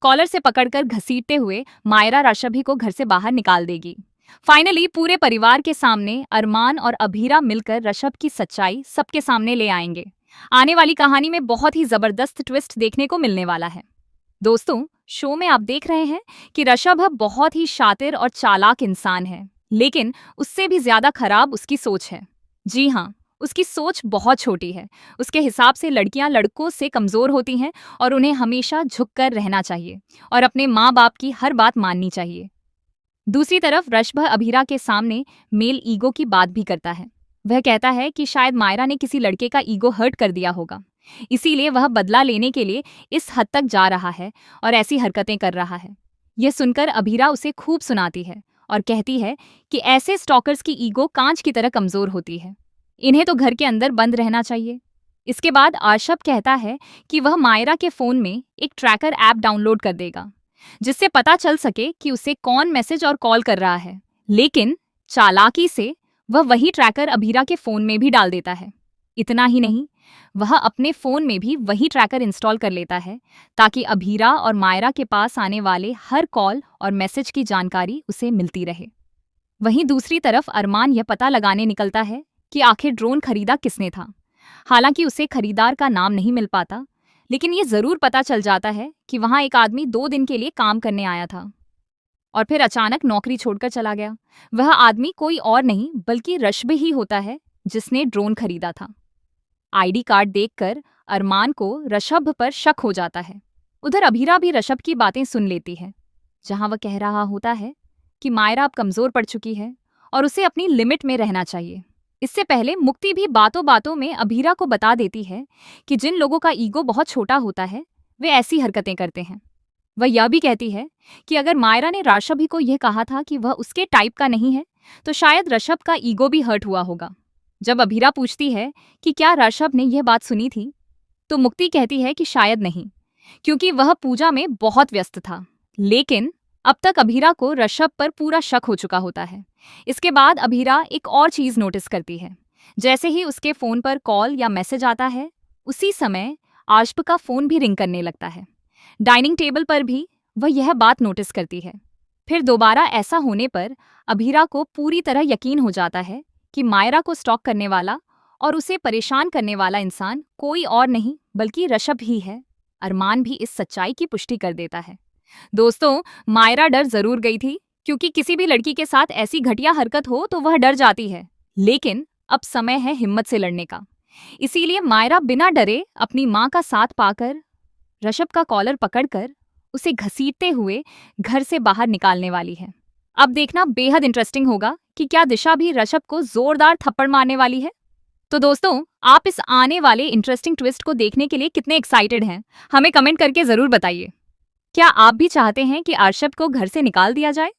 Collar से पकड़कर घसीटते हुए मायरा रशभी को घर से बाहर निकाल देगी। फाइनली पूरे परिवार के सामने अरमान और अभीरा मिलकर रशभ की सच्चाई सबके सामने ले आएंगे। आने वाली कहानी में बहुत ही जबरदस्त ट्विस्ट देखने को मिलने वाला है। दोस्तों, शो में आप देख रहे हैं कि ऋषभ बहुत ही शातिर और चालाक इंसान है, लेकिन उससे भी ज्यादा खराब उसकी सोच है। जी हाँ, उसकी सोच बहुत छोटी है। उसके हिसाब से लड़कियां लड़कों से कमजोर होती हैं और उन्हें हमेशा झुककर रहना चाहिए और अपने माँ बाप की हर बात माननी चाहिए। दूसरी तरफ ऋषभ अभीरा के सामने मेल ईगो की बात भी करता है। वह कहता है कि शायद मायरा ने किसी लड़के का ईगो हर्ट कर दिया होगा, इसीलिए वह बदला लेने के लिए इस हद तक जा रहा है और ऐसी हरकतें कर रहा है। यह सुनकर अभीरा उसे खूब सुनाती है और कहती है कि ऐसे स्टॉकर्स की ईगो कांच की तरह कमजोर होती है, इन्हें तो घर के अंदर बंद रहना चाहिए। इसके बाद आर्शब कहता है कि वह मायरा के फोन में एक ट्रैकर ऐप डाउनलोड कर देगा, जिससे पता चल सके कि उसे कौन मैसेज और कॉल कर रहा है। लेकिन चालाकी से वह वही ट्रैकर अभीरा के फोन में भी डाल देता है। इतना ही नहीं, वह अपने फोन में भी वही ट्रैकर इंस्टॉल कर लेता है ताकि अभीरा और मायरा के पास आने वाले हर कॉल और मैसेज की जानकारी उसे मिलती रहे। वहीं दूसरी तरफ अरमान यह पता लगाने निकलता है कि आखिर ड्रोन खरीदा किसने था। हालांकि उसे खरीदार का नाम नहीं मिल पाता, लेकिन ये जरूर पता चल जाता है कि वहां एक आदमी 2 दिन के लिए काम करने आया था और फिर अचानक नौकरी छोड़कर चला गया। वह आदमी कोई और नहीं बल्कि ऋषभ ही होता है, जिसने ड्रोन खरीदा था। आईडी कार्ड देखकर अरमान को ऋषभ पर शक हो जाता है। उधर अभीरा भी ऋषभ की बातें सुन लेती है, जहां वह कह रहा होता है कि मायरा अब कमजोर पड़ चुकी है और उसे अपनी लिमिट में रहना चाहिए। इससे पहले मुक्ति भी बातों बातों में अभीरा को बता देती है कि जिन लोगों का ईगो बहुत छोटा होता है वे ऐसी हरकतें करते हैं। वह यह भी कहती है कि अगर मायरा ने ऋषभ को यह कहा था कि वह उसके टाइप का नहीं है, तो शायद ऋषभ का ईगो भी हर्ट हुआ होगा। जब अभीरा पूछती है कि क्या ऋषभ ने यह बात सुनी थी, तो मुक्ति कहती है कि शायद नहीं, क्योंकि वह पूजा में बहुत व्यस्त था। लेकिन अब तक अभीरा को ऋषभ पर पूरा शक हो चुका होता है। इसके बाद अभीरा एक और चीज नोटिस करती है। जैसे ही उसके फोन पर कॉल या मैसेज आता है, उसी समय आर्शब का फोन भी रिंग करने लगता है। डाइनिंग टेबल पर भी वह यह बात नोटिस करती है। फिर दोबारा ऐसा होने पर अभीरा को पूरी तरह यकीन हो जाता है कि मायरा को स्टॉक करने वाला और उसे परेशान करने वाला इंसान कोई और नहीं बल्कि ऋषभ ही है। अरमान भी इस सच्चाई की पुष्टि कर देता है। दोस्तों, मायरा डर जरूर गई थी, क्योंकि किसी भी लड़की के साथ ऐसी घटिया हरकत हो तो वह डर जाती है। लेकिन अब समय है हिम्मत से लड़ने का। इसीलिए मायरा बिना डरे अपनी माँ का साथ पाकर ऋषभ का कॉलर पकड़कर उसे घसीटते हुए घर से बाहर निकालने वाली है। अब देखना बेहद इंटरेस्टिंग होगा कि क्या दिशा भी ऋषभ को जोरदार थप्पड़ मारने वाली है। तो दोस्तों, आप इस आने वाले इंटरेस्टिंग ट्विस्ट को देखने के लिए कितने एक्साइटेड हैं, हमें कमेंट करके जरूर बताइए। क्या आप भी चाहते हैं कि आर्शब को घर से निकाल दिया जाए?